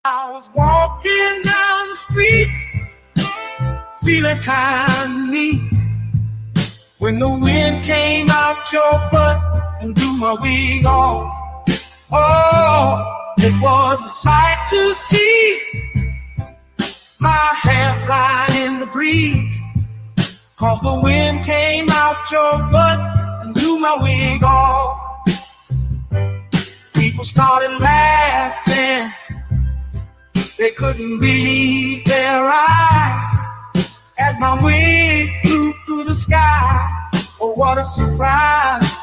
I was walking down the street, feeling kind of neat, when the wind came out your butt and blew my wig off. Oh, it was a sight to see, my hair flying in the breeze, 'cause the wind came out your butt and blew my wig off. People started laughing, they couldn't believe their eyes as my wig flew through the sky. Oh, what a surprise.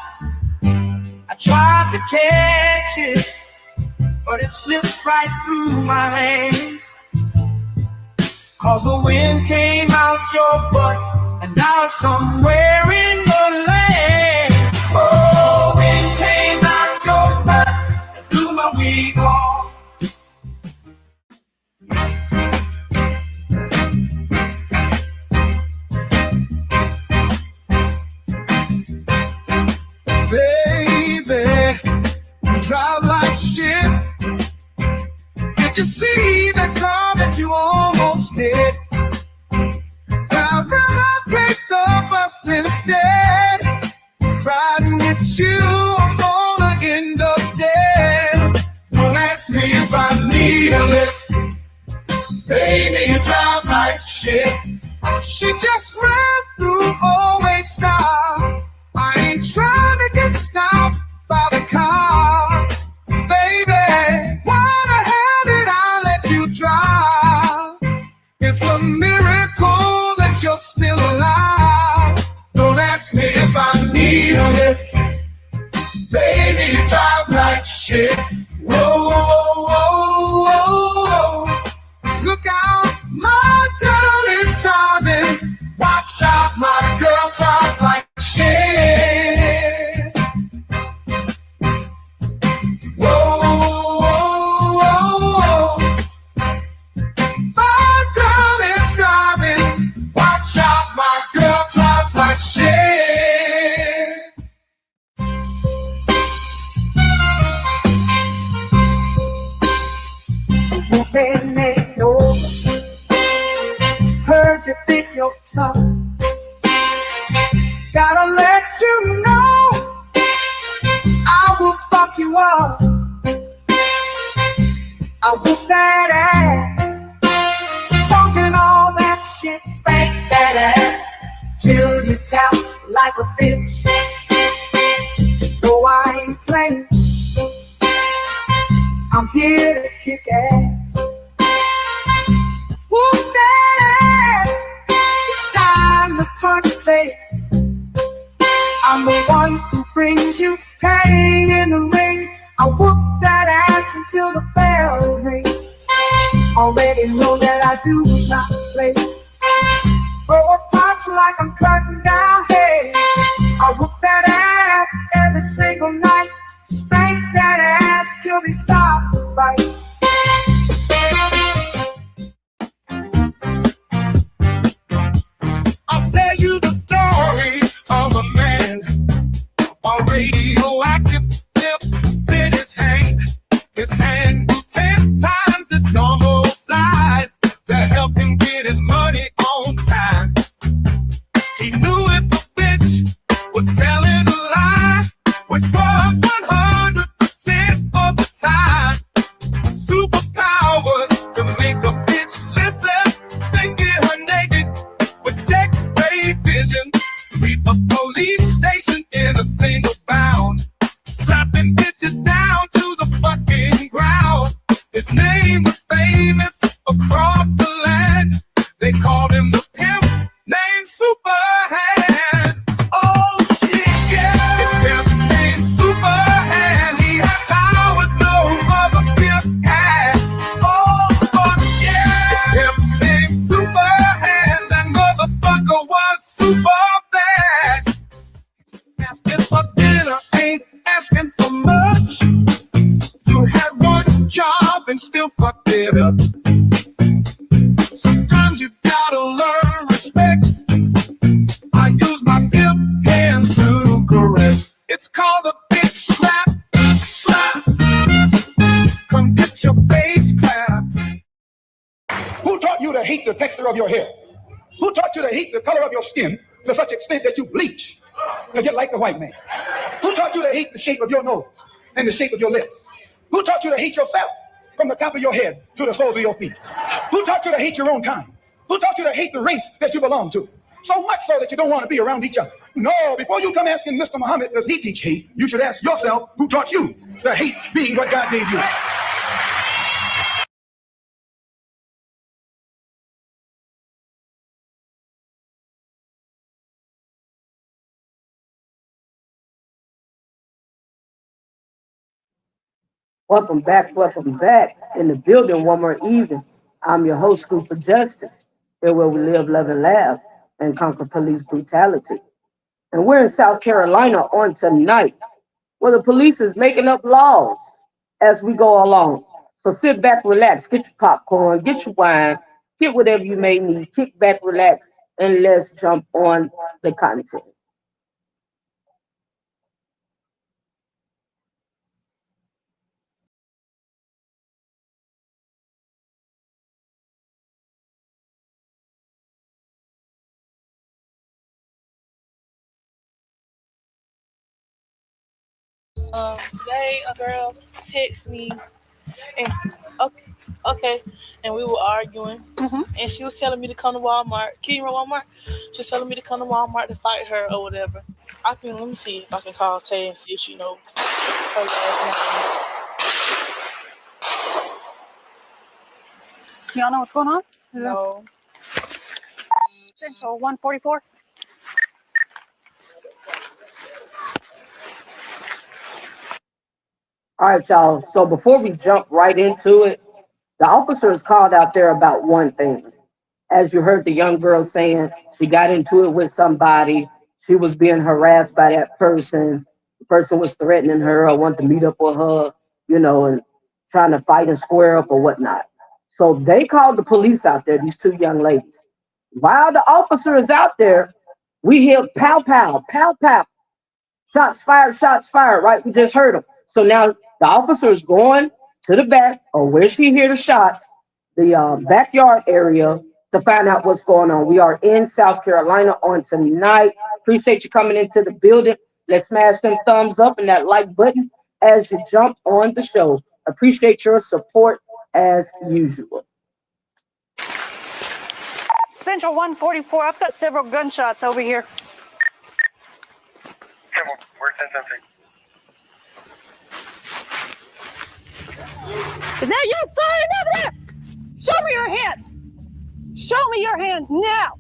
I tried to catch it, but it slipped right through my hands, 'cause the wind came out your butt and now it's somewhere in the land. Oh, wind came out your butt and blew my wig off. Baby, you drive like shit. Did you see that car that you almost hit? I'd rather take the bus instead. Riding with you, I'm gonna end up dead. Don't ask me if I need a lift. Baby, you drive like shit. She just ran through always stop. I ain't trying to get stopped by the cops. Baby, why the hell did I let you drive? It's a miracle that you're still alive. Don't ask me if I need a lift. Baby, you drive like shit. Whoa, whoa, whoa, whoa, whoa. Look out, my girl is driving. Watch out, my girl drives like shit. Whoa, whoa, whoa, whoa. My girl is driving. Watch out, my girl drives like shit. Moving ain't over. Heard you think you're tough. Gotta let you know I will fuck you up. I whoop that ass, talking all that shit, spank that ass till you tap like a bitch. No, I ain't playing, I'm here to kick ass. Whoop that ass, it's time to punch face. I'm the one who brings you pain in the ring. I whoop that ass until the bell rings. Already know that I do not play. Throw a punch like I'm cutting down hay. I whoop that ass every single night. Spank that ass till they stop the fight. I'll tell you the story of a man, a radioactive tip in his hand. His hand grew 10 times its normal size to help him get his money on time. He knew if a bitch was telling a lie, which was 100% of the time. Superpowers to make a bitch listen, thinking her naked with X-ray vision. Leave a police station in a single bound, slapping bitches down to the fucking ground. His name was famous across the land. They called him the pimp named Superhand. Oh shit, yeah, his pimp named Superhand. He had powers no other pimp had. Oh fuck yeah, his pimp named Superhand. That motherfucker was super bad. Asking for dinner ain't asking for much. You had one job and still fucked it up. Sometimes you gotta learn respect. I use my pimp hand to correct. It's called a bitch slap, slap. Come get your face clapped. to hate the texture of your hair? Who taught you to hate the color of your skin to such extent that you bleach to get like the white man? Who taught you to hate the shape of your nose and the shape of your lips? Who taught you to hate yourself from the top of your head to the soles of your feet? Who taught you to hate your own kind? Who taught you to hate the race that you belong to? So much so that you don't want to be around each other. No, before you come asking Mr. Muhammad, does he teach hate? You should ask yourself, who taught you to hate being what God gave you? Welcome back in the building one more evening. I'm your host, School for Justice, here where we live, love, and laugh, and conquer police brutality. And we're in South Carolina on tonight, where the police is making up laws as we go along. So sit back, relax, get your popcorn, get your wine, get whatever you may need, kick back, relax, and let's jump on the content. Today a girl texted me and okay, and we were arguing, and she was telling me to come to Walmart. Kira Walmart. She was telling me to come to Walmart to fight her or whatever. Let me see if I can call Tay and see if she know her last name. Y'all know what's going on? No. Central 144. All right, y'all. So before we jump right into it, the officer is called out there about one thing. As you heard the young girl saying, she got into it with somebody. She was being harassed by that person. The person was threatening her or wanted to meet up with her, and trying to fight and square up or whatnot. So they called the police out there, these two young ladies. While the officer is out there, we hear pow, pow, pow, pow. Shots fired, right? We just heard them. So now the officer is going to the back or where she hear the shots, the backyard area to find out what's going on. We are in South Carolina on tonight. Appreciate you coming into the building. Let's smash them thumbs up and that like button as you jump on the show. Appreciate your support as usual. Central 144. I've got several gunshots over here. Where's 10-10? Is that you firing over there? Show me your hands. Show me your hands now.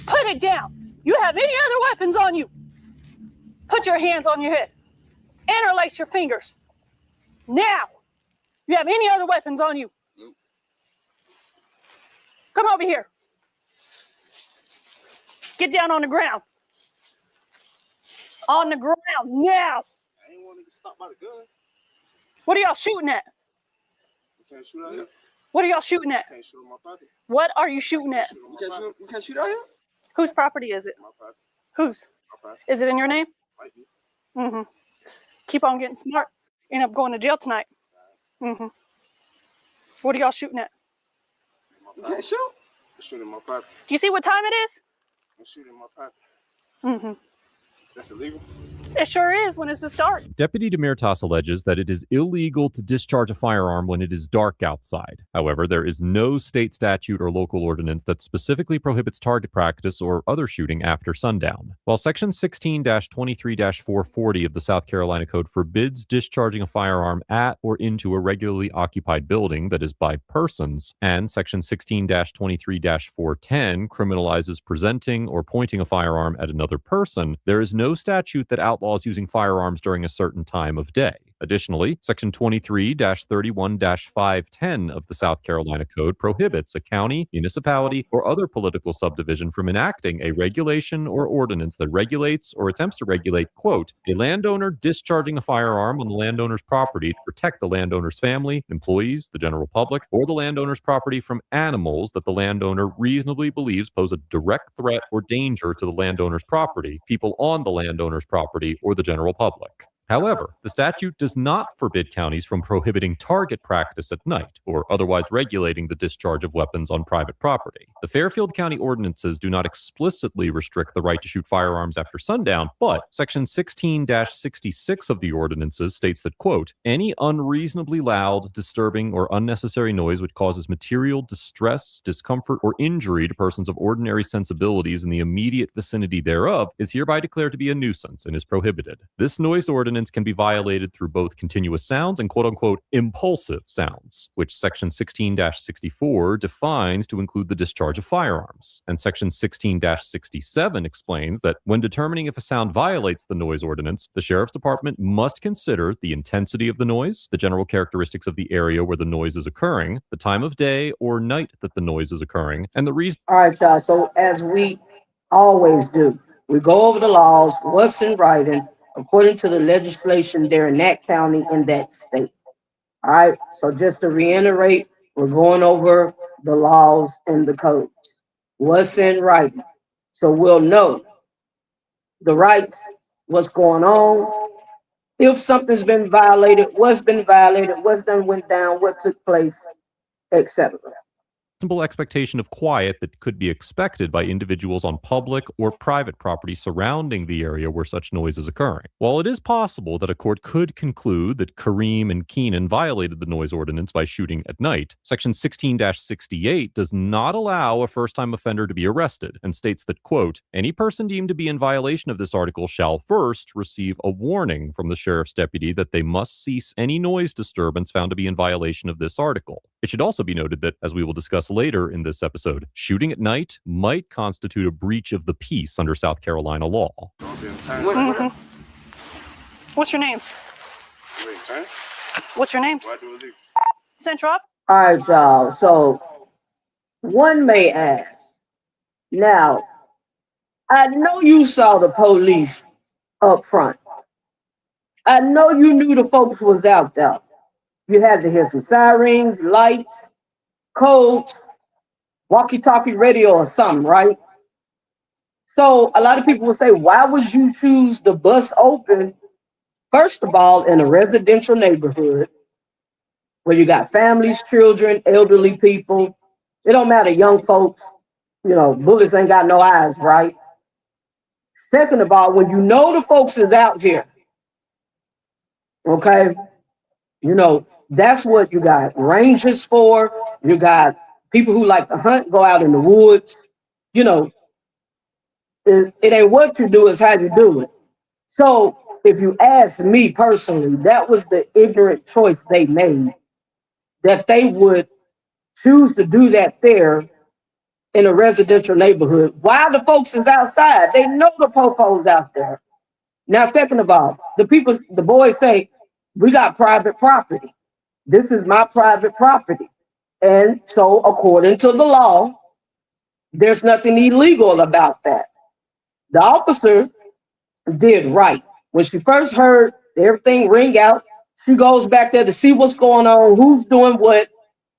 Put it down. You have any other weapons on you? Put your hands on your head. Interlace your fingers. Now. You have any other weapons on you? Nope. Come over here. Get down on the ground. On the ground now. I ain't want to get stopped by the gun. What are y'all shooting at? We can't shoot out here. What are y'all shooting at? We can't shoot on my property. What are you shooting at? We can't shoot out here? Whose property is it? My property. Whose? My property. Is it in your name? Might be. Mm-hmm. Keep on getting smart. End up going to jail tonight. Mm-hmm. What are y'all shooting at? We can't shoot. I'm shooting my property. Do you see what time it is? I'm shooting my property. Mm-hmm. That's illegal. It sure is when it's the start. Deputy Demirtas alleges that it is illegal to discharge a firearm when it is dark outside. However, there is no state statute or local ordinance that specifically prohibits target practice or other shooting after sundown. While Section 16-23-440 of the South Carolina Code forbids discharging a firearm at or into a regularly occupied building that is by persons, and Section 16-23-410 criminalizes presenting or pointing a firearm at another person, there is no statute that outlaws using firearms during a certain time of day. Additionally, Section 23-31-510 of the South Carolina Code prohibits a county, municipality, or other political subdivision from enacting a regulation or ordinance that regulates or attempts to regulate, quote, a landowner discharging a firearm on the landowner's property to protect the landowner's family, employees, the general public, or the landowner's property from animals that the landowner reasonably believes pose a direct threat or danger to the landowner's property, people on the landowner's property, or the general public. However, the statute does not forbid counties from prohibiting target practice at night or otherwise regulating the discharge of weapons on private property. The Fairfield County ordinances do not explicitly restrict the right to shoot firearms after sundown, but Section 16-66 of the ordinances states that, quote, any unreasonably loud, disturbing, or unnecessary noise which causes material distress, discomfort, or injury to persons of ordinary sensibilities in the immediate vicinity thereof is hereby declared to be a nuisance and is prohibited. This noise ordinance can be violated through both continuous sounds and quote-unquote impulsive sounds, which Section 16-64 defines to include the discharge of firearms. And Section 16-67 explains that when determining if a sound violates the noise ordinance, the Sheriff's Department must consider the intensity of the noise, the general characteristics of the area where the noise is occurring, the time of day or night that the noise is occurring, and the reason. All right, y'all. So as we always do, we go over the laws, what's in writing, according to the legislation there in that county, in that state. All right. So just to reiterate, we're going over the laws and the codes. What's in writing? So we'll know the rights, what's going on, if something's been violated, what's been violated, what's done went down, what took place, etc. Reasonable expectation of quiet that could be expected by individuals on public or private property surrounding the area where such noise is occurring. While it is possible that a court could conclude that Kareem and Keenan violated the noise ordinance by shooting at night, Section 16-68 does not allow a first-time offender to be arrested and states that, quote, any person deemed to be in violation of this article shall first receive a warning from the sheriff's deputy that they must cease any noise disturbance found to be in violation of this article. It should also be noted that, as we will discuss later in this episode, shooting at night might constitute a breach of the peace under South Carolina law. What's your names? Wait, turn? What's your names? Why do it leave? Central. All right, y'all. So one may ask, now, I know you saw the police up front. I know you knew the folks was out there. You had to hear some sirens, lights, codes, walkie-talkie radio or something, right? So a lot of people will say, why would you choose to bust open, first of all, in a residential neighborhood where you got families, children, elderly people? It don't matter, young folks, you know, bullets ain't got no eyes, right? Second of all, when you know the folks is out here, okay, you know, that's what you got rangers for. You got people who like to hunt, go out in the woods. You know, it ain't what you do, it's how you do it. So if you ask me personally, that was the ignorant choice they made, that they would choose to do that there in a residential neighborhood while the folks is outside. They know the popo's out there. Now, second of all, the boys say, we got private property. This is my private property. And so according to the law, there's nothing illegal about that. The officer did right. When she first heard everything ring out, she goes back there to see what's going on, who's doing what,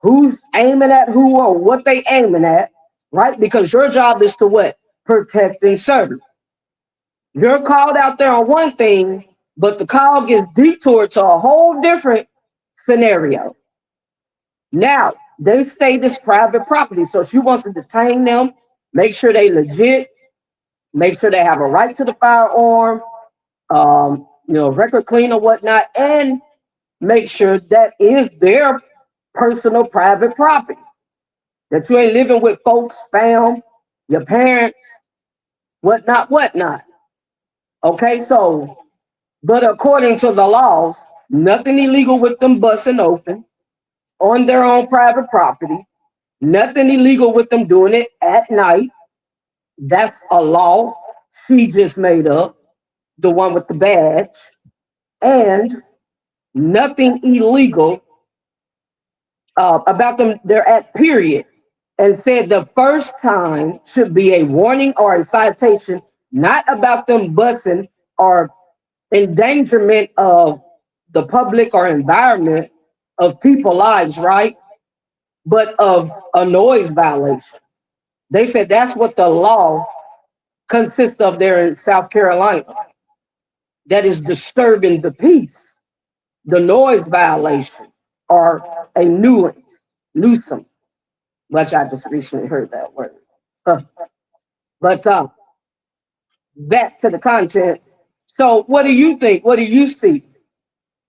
who's aiming at who or what they aiming at, right? Because your job is to what? Protect and serve. You're called out there on one thing, but the call gets detoured to a whole different scenario. Now, they say this private property, so she wants to detain them, make sure they legit, make sure they have a right to the firearm, you know, record clean or whatnot, and make sure that is their personal private property. That you ain't living with folks, fam, your parents, whatnot. Okay, so, but according to the laws, nothing illegal with them busting open on their own private property. Nothing illegal with them doing it at night. That's a law she just made up, the one with the badge. And nothing illegal about them, they're at period. And said the first time should be a warning or a citation, not about them busting or endangerment of the public or environment of people's lives, right? But of a noise violation. They said that's what the law consists of there in South Carolina. that is disturbing the peace, the noise violation, or a nuisance, which I just recently heard that word. But back to the content. So what do you think? What do you see?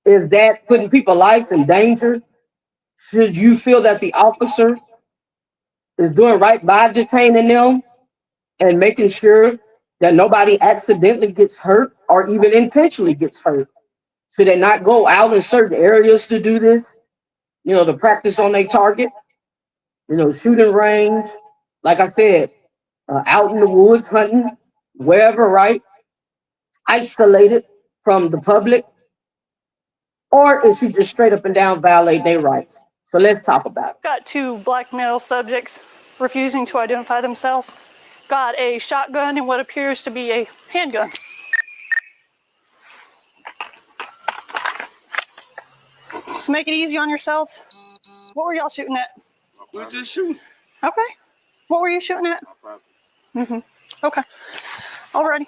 Is that putting people's lives in danger? Should you feel that the officer is doing right by detaining them and making sure that nobody accidentally gets hurt or even intentionally gets hurt? Should they not go out in certain areas to do this? You know, to practice on their target? You know, shooting range, like I said, out in the woods, hunting, wherever, right? Isolated from the public. Or is she just straight up and down violating their rights? So let's talk about it. Got 2 black male subjects refusing to identify themselves. Got a shotgun and what appears to be a handgun. Let's make it easy on yourselves. What were y'all shooting at? We're just shooting. Okay. What were you shooting at? Okay. Alrighty.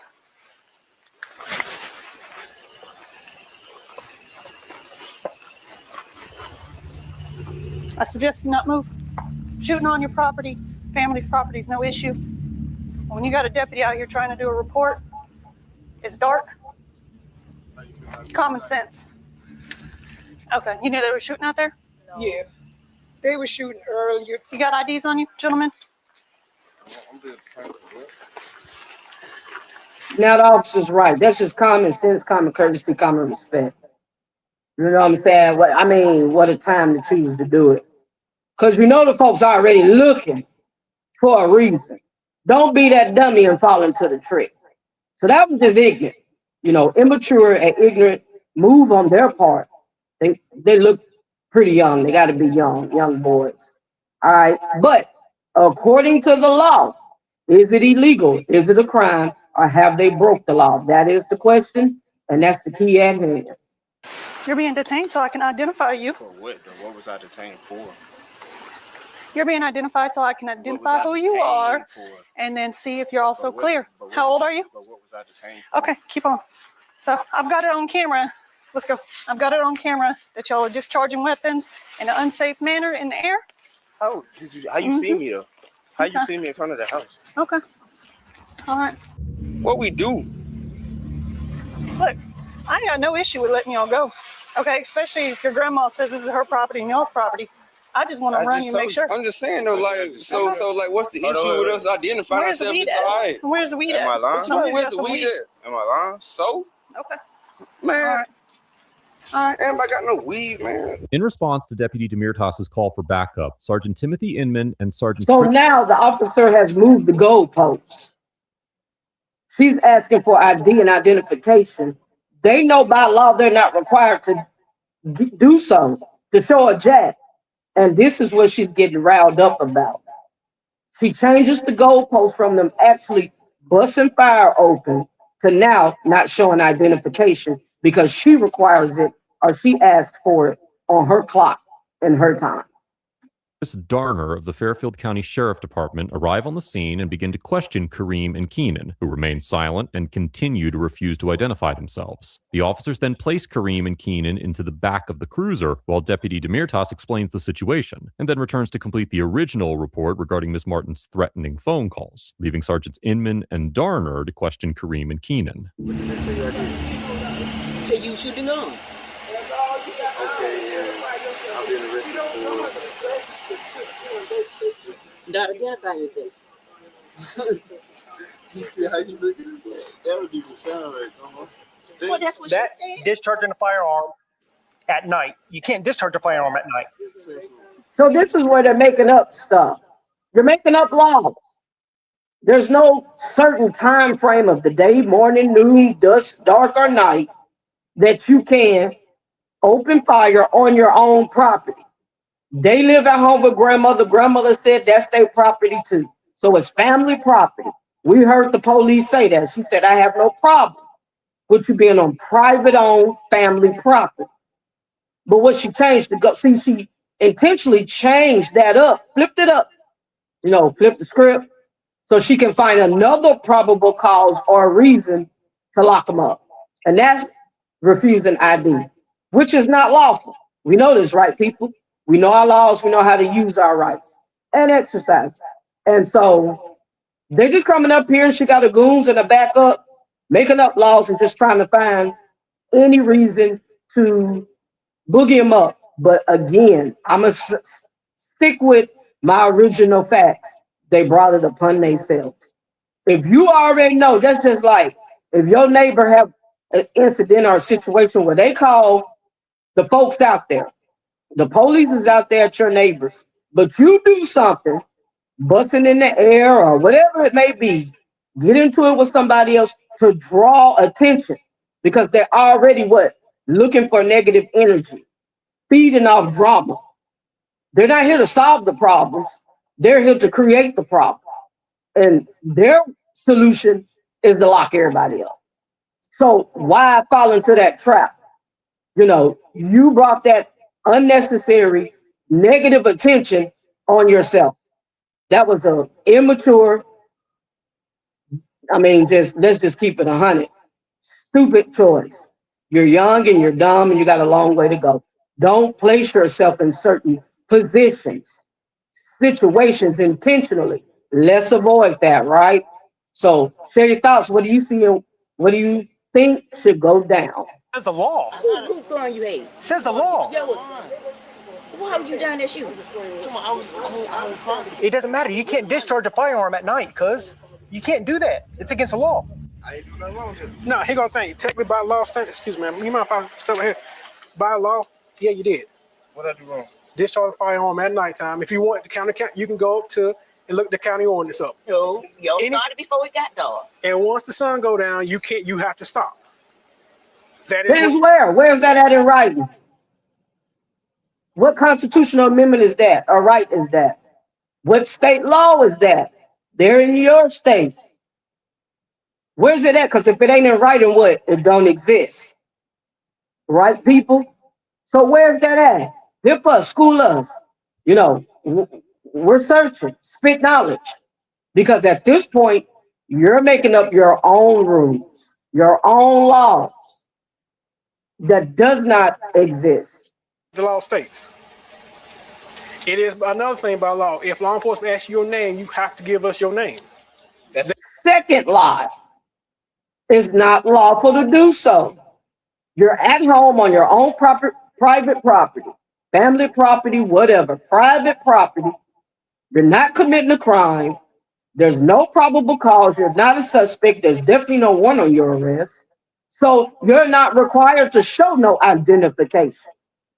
I suggest you not move. Shooting on your property, family's property is no issue. When you got a deputy out here trying to do a report, it's dark. Common sense. Okay, you knew they were shooting out there? Yeah, they were shooting earlier. You got IDs on you, gentlemen? Now the officer's right. That's just common sense, common courtesy, common respect. You know what I'm saying? What a time to choose to do it. Because you know the folks are already looking for a reason. Don't be that dummy and fall into the trick. So that was just ignorant. You know, immature and ignorant move on their part. They look pretty young. They got to be young boys. All right. But according to the law, is it illegal? Is it a crime? Or have they broke the law? That is the question. And that's the key at hand. You're being detained so I can identify you. For what though? What was I detained for? You're being identified so I can identify who you are and then see if you're also clear. How old are you? But what was I detained for? Okay, keep on. So I've got it on camera. Let's go. I've got it on camera that y'all are discharging weapons in an unsafe manner in the air. How you see me though? How you see me in front of the house? Okay. All right. What we do? Look, I ain't got no issue with letting y'all go. Okay, especially if your grandma says this is her property and y'all's property. I just want to run you and make sure. I'm just saying though, like, so like, what's the issue with us identifying Where's the ourselves? weed It's at? all right. Where's the weed at? Am I lying? Show me Where's got the some weed at? Am I lying? So, Okay. man, All right. All right. anybody got no weed, man? In response to Deputy Demirtas's call for backup, Sergeant Timothy Inman and Sergeant So now the officer has moved the goalposts. She's asking for ID and identification. They know by law they're not required to do so, to show a jack. And this is what she's getting riled up about. She changes the goalpost from them actually busting fire open to now not showing identification because she requires it or she asked for it on her clock in her time. Chris Darner of the Fairfield County Sheriff Department arrive on the scene and begin to question Kareem and Keenan, who remain silent and continue to refuse to identify themselves. The officers then place Kareem and Keenan into the back of the cruiser while Deputy Demirtas explains the situation and then returns to complete the original report regarding Ms. Martin's threatening phone calls, leaving Sergeants Inman and Darner to question Kareem and Keenan. So you shooting on? Okay, yeah. I've been arrested for Not identify yourself. You see how you look at it? That would even sound right. Well, that's what That she said. discharging a firearm at night. You can't discharge a firearm at night. So this is where they're making up stuff. You're making up laws. There's no certain time frame of the day, morning, noon, dusk, dark, or night that you can open fire on your own property. They live at home with grandmother. Grandmother said that's their property too. So it's family property. We heard the police say that. She said, I have no problem with you being on private owned family property. But what she changed to go, see, she intentionally changed that up, flipped it up, flipped the script so she can find another probable cause or reason to lock them up. And that's refusing ID, which is not lawful. We know this, right, people? We know our laws. We know how to use our rights and exercise. And so they're just coming up here and she got the goons in the backup, making up laws and just trying to find any reason to boogie them up. But again, I'm going to stick with my original facts. They brought it upon themselves. If you already know, that's just like if your neighbor have an incident or a situation where they call the folks out there, the police is out there at your neighbors, but you do something, busting in the air or whatever it may be, get into it with somebody else to draw attention because they're already what? Looking for negative energy, feeding off drama. They're not here to solve the problems. They're here to create the problem. And their solution is to lock everybody up. So why fall into that trap? You know, you brought that unnecessary negative attention on yourself. That was a immature, let's just keep it 100. Stupid choice. You're young and you're dumb and you got a long way to go. Don't place yourself in certain positions, situations intentionally. Let's avoid that, right? So share your thoughts. What do you see and what do you think should go down? Says the law. Who throwing you hate? Says the law. Why would you down there shooting? Come on, I was It doesn't matter. You can't discharge a firearm at night, cuz. You can't do that. It's against the law. I ain't do nothing wrong with it. No, he gonna think. Technically by law, excuse me, you mind if I step here? By law, yeah, you did. What I do wrong? Discharge a firearm at nighttime. If you want the county, you can go up to and look the county ordinance up. No, y'all started before it got dark. And once the sun go down, you have to stop. That is Where's where? Where's that at in writing? What constitutional amendment is that? Or right is that? What state law is that? They're in your state. Where's it at? Because if it ain't in writing, what? It don't exist. Right, people? So where's that at? Hip us, school us. You know, we're searching, spit knowledge. Because at this point, you're making up your own rules, your own laws that does not exist. the law states. It is another thing by law. If law enforcement asks you your name, you have to give us your name. Second lie, it's not lawful to do so. You're at home on your own private property, family property, whatever, private property. You're not committing a crime. There's no probable cause. You're not a suspect. There's definitely no warrant on your arrest. So you're not required to show no identification.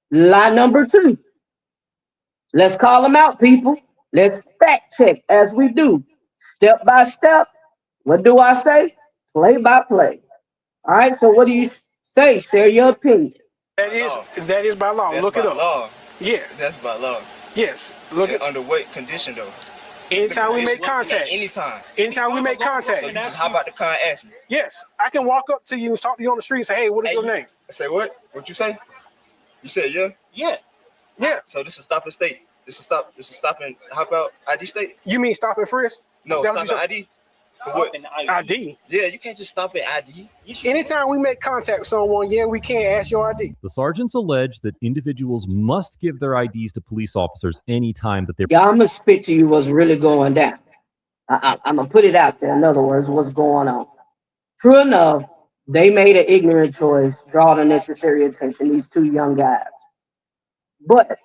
Lie number two. Let's call them out, people. Let's fact check as we do. Step by step. What do I say? Play by play. All right, so what do you say? Share your opinion. That is by law. That's Look by it up. law. Yeah. That's by law. Yes. Look And at under what condition though? anytime we make contact. Anytime. Anytime we make contact. So you just hop out the car and ask me. Yes. I can walk up to you and talk to you on the street and say, hey, what is your name? I say what? What you say? You said yeah? Yeah. Yeah. So this is stop and state. This is stop and hop out ID state? You mean stop and frisk? No, That what stop you and ID. For what? ID. Yeah, you can't just stop at ID. Anytime we make contact with someone, yeah, we can't ask your ID. The sergeants allege that individuals must give their IDs to police officers anytime that they're Yeah, I'm going to spit to you what's really going down. I'm going to put it out there. In other words, what's going on. True enough, they made an ignorant choice, draw the necessary attention, these two young guys. But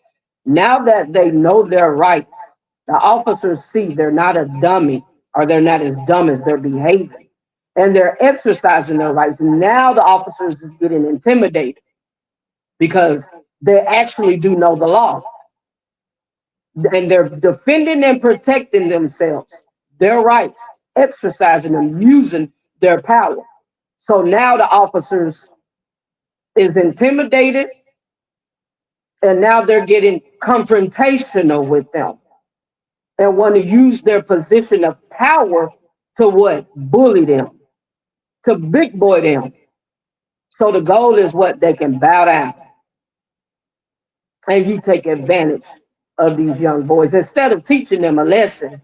now that they know their rights, the officers see they're not a dummy or they're not as dumb as they're behaving. And they're exercising their rights. Now the officers is getting intimidated because they actually do know the law. And they're defending and protecting themselves, their rights, exercising them, using their power. So now the officers is intimidated and now they're getting confrontational with them and want to use their position of power to what? Bully them, to big boy them. So the goal is what? They can bow down. And you take advantage of these young boys instead of teaching them a lesson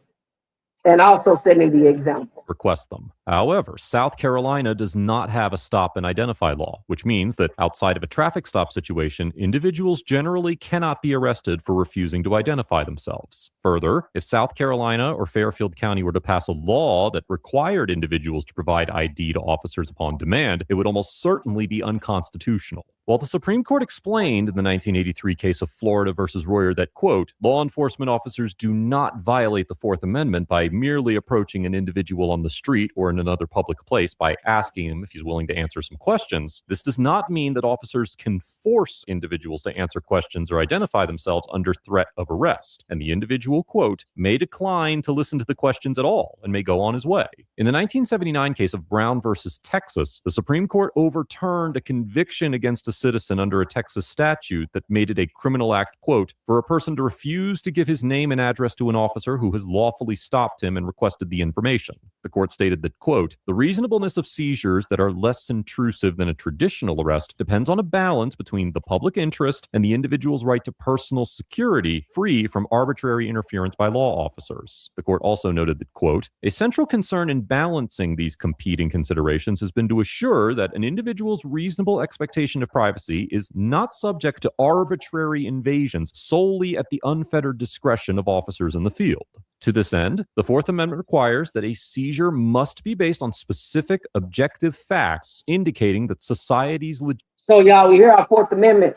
and also setting the example. request them. However, South Carolina does not have a stop and identify law, which means that outside of a traffic stop situation, individuals generally cannot be arrested for refusing to identify themselves. Further, if South Carolina or Fairfield County were to pass a law that required individuals to provide ID to officers upon demand, it would almost certainly be unconstitutional. While the Supreme Court explained in the 1983 case of Florida versus Royer that, quote, law enforcement officers do not violate the Fourth Amendment by merely approaching an individual on the street or in another public place by asking him if he's willing to answer some questions, this does not mean that officers can force individuals to answer questions or identify themselves under threat of arrest, and the individual, quote, may decline to listen to the questions at all and may go on his way. In the 1979 case of Brown versus Texas, the Supreme Court overturned a conviction against a citizen under a Texas statute that made it a criminal act, quote, for a person to refuse to give his name and address to an officer who has lawfully stopped him and requested the information. The court stated that, quote, the reasonableness of seizures that are less intrusive than a traditional arrest depends on a balance between the public interest and the individual's right to personal security, free from arbitrary interference by law officers. The court also noted that, quote, a central concern in balancing these competing considerations has been to assure that an individual's reasonable expectation of privacy is not subject to arbitrary invasions solely at the unfettered discretion of officers in the field. To this end, the Fourth Amendment requires that a seizure must be based on specific objective facts indicating that society's So y'all, we hear our Fourth Amendment.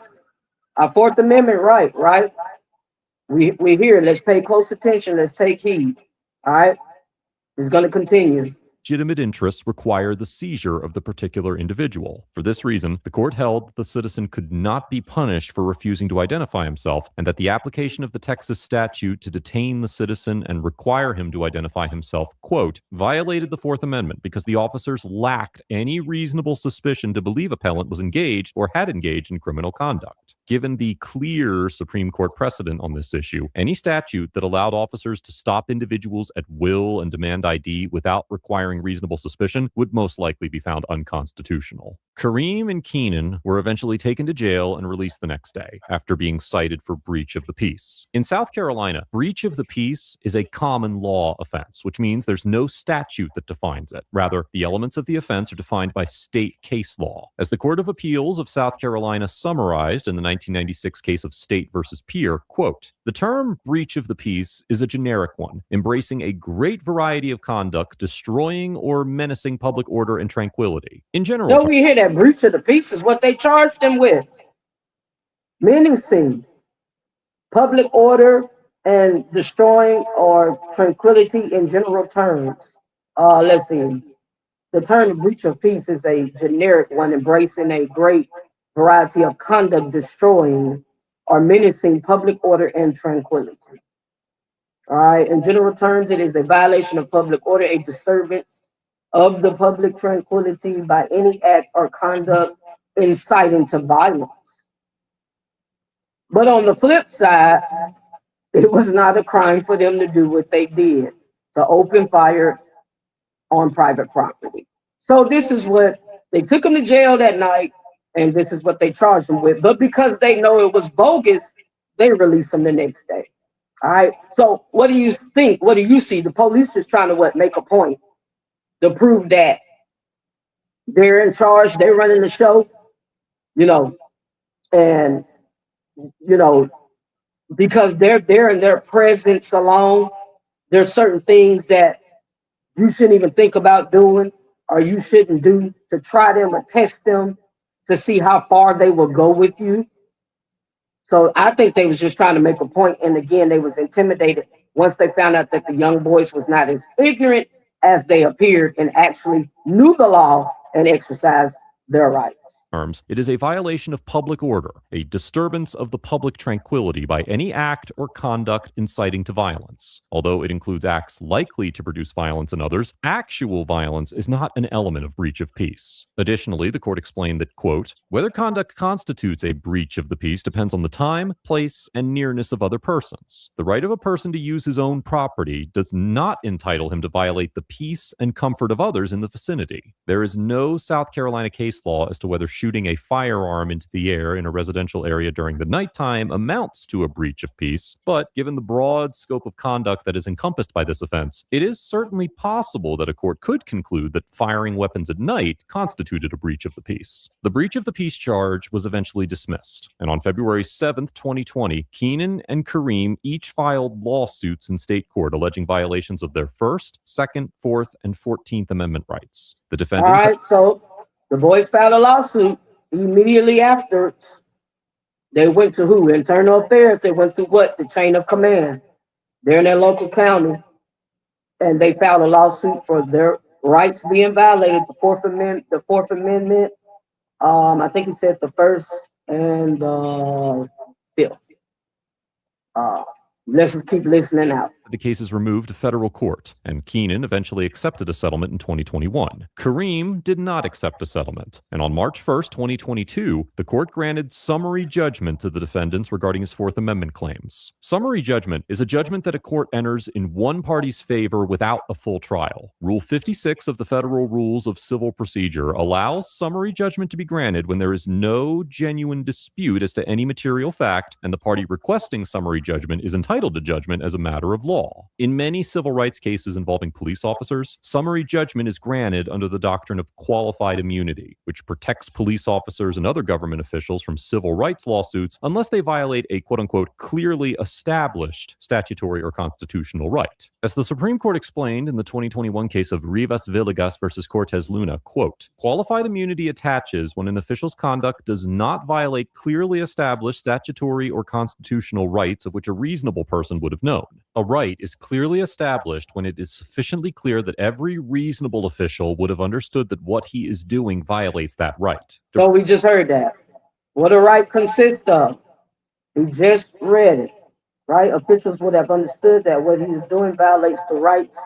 Our Fourth Amendment right? We hear, let's pay close attention, let's take heed. All right? It's going to continue. legitimate interests require the seizure of the particular individual. For this reason, the court held that the citizen could not be punished for refusing to identify himself, and that the application of the Texas statute to detain the citizen and require him to identify himself, quote, violated the Fourth Amendment because the officers lacked any reasonable suspicion to believe appellant was engaged or had engaged in criminal conduct. Given the clear Supreme Court precedent on this issue, any statute that allowed officers to stop individuals at will and demand ID without requiring reasonable suspicion would most likely be found unconstitutional. Kareem and Keenan were eventually taken to jail and released the next day after being cited for breach of the peace. In South Carolina, breach of the peace is a common law offense, which means there's no statute that defines it. Rather, the elements of the offense are defined by state case law. As the Court of Appeals of South Carolina summarized in the 1996 case of State versus Peer, quote, the term breach of the peace is a generic one, embracing a great variety of conduct, destroying or menacing public order and tranquility. In general, don't we hear that breach of the peace is what they charged them with? Menacing public order and destroying or tranquility in general terms. Let's see. The term breach of peace is a generic one, embracing a great variety of conduct, destroying or menacing public order and tranquility. All right. In general terms, it is a violation of public order, a disturbance of the public tranquility by any act or conduct inciting to violence. But on the flip side, it was not a crime for them to do what they did, to open fire on private property. So this is what they took them to jail that night, and this is what they charged them with. But because they know it was bogus, they released them the next day. All right. So what do you think? What do you see? The police is trying to what? Make a point to prove that they're in charge, they're running the show, and because they're there in their presence alone, there's certain things that you shouldn't even think about doing, or you shouldn't do, to try them or test them to see how far they will go with you. So I think they was just trying to make a point, and again, they was intimidated once they found out that the young boys was not as ignorant as they appeared and actually knew the law and exercised their rights. It is a violation of public order, a disturbance of the public tranquility by any act or conduct inciting to violence. Although it includes acts likely to produce violence in others, actual violence is not an element of breach of peace. Additionally, the court explained that, quote, whether conduct constitutes a breach of the peace depends on the time, place, and nearness of other persons. The right of a person to use his own property does not entitle him to violate the peace and comfort of others in the vicinity. There is no South Carolina case law as to whether shooting a firearm into the air in a residential area during the nighttime amounts to a breach of peace, but given the broad scope of conduct that is encompassed by this offense, it is certainly possible that a court could conclude that firing weapons at night constituted a breach of the peace. The breach of the peace charge was eventually dismissed, and on February 7th, 2020, Keenan and Kareem each filed lawsuits in state court alleging violations of their First, Second, Fourth, and 14th Amendment rights. The All defendants... right, so the boys filed a lawsuit. Immediately afterwards, they went to who? Internal Affairs. They went through what? The chain of command. They're in their local county, and they filed a lawsuit for their rights being violated. The Fourth Amendment. I think he said the First and the Fifth. Let's just keep listening out. The case is removed to federal court, and Keenan eventually accepted a settlement in 2021. Kareem did not accept a settlement, and on March 1st, 2022, the court granted summary judgment to the defendants regarding his Fourth Amendment claims. Summary judgment is a judgment that a court enters in one party's favor without a full trial. Rule 56 of the Federal Rules of Civil Procedure allows summary judgment to be granted when there is no genuine dispute as to any material fact, and the party requesting summary judgment is entitled to judgment as a matter of law. In many civil rights cases involving police officers, summary judgment is granted under the doctrine of qualified immunity, which protects police officers and other government officials from civil rights lawsuits unless they violate a quote-unquote clearly established statutory or constitutional right. As the Supreme Court explained in the 2021 case of Rivas Villegas versus Cortez Luna, quote, qualified immunity attaches when an official's conduct does not violate clearly established statutory or constitutional rights of which a reasonable person would have known. A right is clearly established when it is sufficiently clear that every reasonable official would have understood that what he is doing violates that right. So we just heard that. What a right consists of. We just read it, right? Officials would have understood that what he is doing violates the rights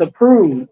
to prove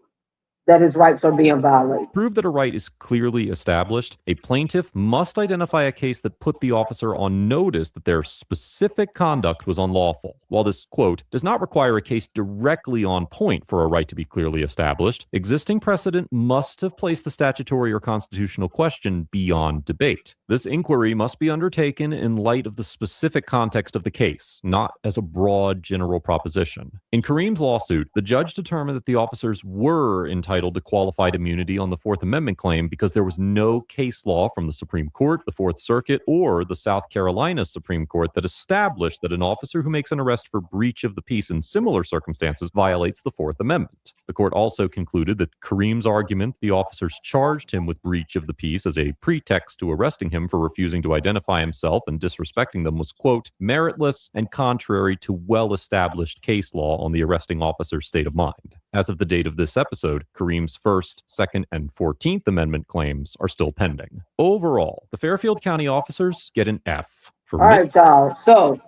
that his rights are being violated. To prove that a right is clearly established, a plaintiff must identify a case that put the officer on notice that their specific conduct was unlawful. While this, quote, does not require a case directly on point for a right to be clearly established, existing precedent must have placed the statutory or constitutional question beyond debate. This inquiry must be undertaken in light of the specific context of the case, not as a broad general proposition. In Kareem's lawsuit, the judge determined that the officers were entitled to qualified immunity on the Fourth Amendment claim because there was no case law from the Supreme Court, the Fourth Circuit, or the South Carolina Supreme Court that established that an officer who makes an arrest for breach of the peace in similar circumstances violates the Fourth Amendment. The court also concluded that Kareem's argument the officers charged him with breach of the peace as a pretext to arresting him for refusing to identify himself and disrespecting them was, quote, meritless and contrary to well-established case law on the arresting officer's state of mind. As of the date of this episode, Kareem's First, Second, and 14th Amendment claims are still pending. Overall, the Fairfield County officers get an F. All right, y'all. So,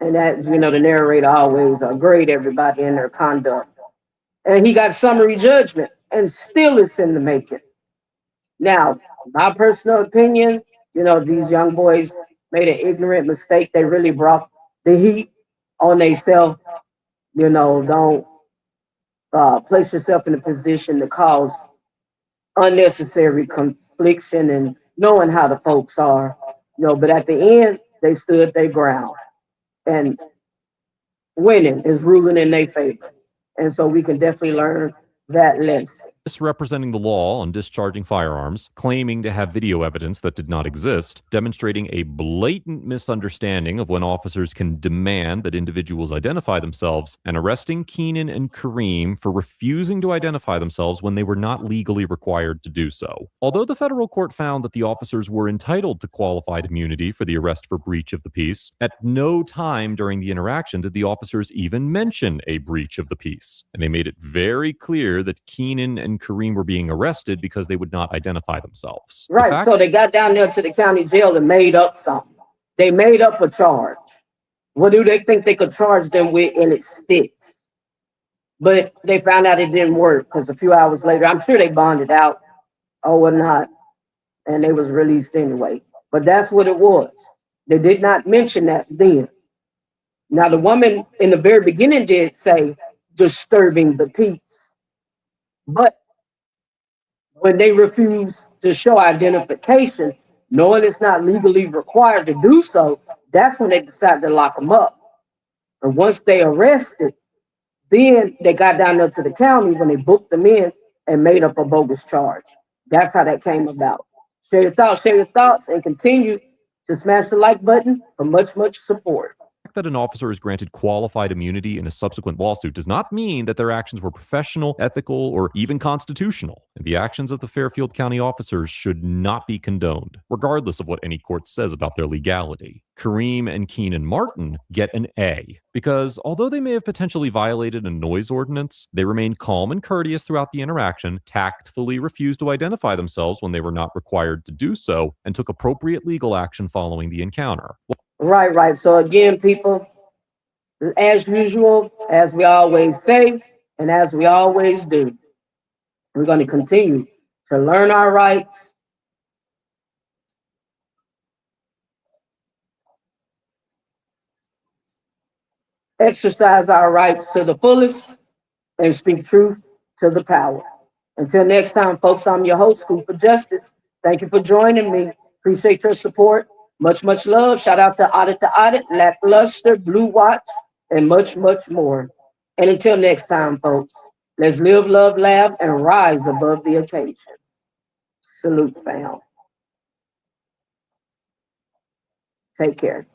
and that, the narrator always grade everybody in their conduct. And he got summary judgment and still it's in the making. Now, my personal opinion, these young boys made an ignorant mistake. They really brought the heat on themselves. Don't place yourself in a position to cause unnecessary confliction and knowing how the folks are, but at the end, they stood their ground and winning is ruling in their favor. And so we can definitely learn that lesson. Misrepresenting the law on discharging firearms, claiming to have video evidence that did not exist, demonstrating a blatant misunderstanding of when officers can demand that individuals identify themselves, and arresting Keenan and Kareem for refusing to identify themselves when they were not legally required to do so. Although the federal court found that the officers were entitled to qualified immunity for the arrest for breach of the peace, at no time during the interaction did the officers even mention a breach of the peace, and they made it very clear that Keenan and Kareem were being arrested because they would not identify themselves. Right, so they got down there to the county jail and made up something. They made up a charge. What do they think they could charge them with, and it sticks? But they found out it didn't work because a few hours later, I'm sure they bonded out or not, and they was released anyway. But that's what it was. They did not mention that then. Now, the woman in the very beginning did say disturbing the peace. But when they refused to show identification, knowing it's not legally required to do so, that's when they decided to lock them up. And once they arrested, then they got down there to the county when they booked them in and made up a bogus charge. That's how that came about. Share your thoughts, and continue to smash the like button for much, much support. That an officer is granted qualified immunity in a subsequent lawsuit does not mean that their actions were professional, ethical, or even constitutional. And the actions of the Fairfield County officers should not be condoned, regardless of what any court says about their legality. Kareem and Keenan Martin get an A, because although they may have potentially violated a noise ordinance, they remained calm and courteous throughout the interaction, tactfully refused to identify themselves when they were not required to do so, and took appropriate legal action following the encounter. Right. So again, people, as usual, as we always say, and as we always do, we're going to continue to learn our rights, exercise our rights to the fullest, and speak truth to the power. Until next time, folks, I'm your host, School for Justice. Thank you for joining me. Appreciate your support. Much, much love. Shout out to Audit, Lackluster, Blue Watch, and much, much more. And until next time, folks, let's live, love, laugh, and rise above the occasion. Salute, fam. Take care.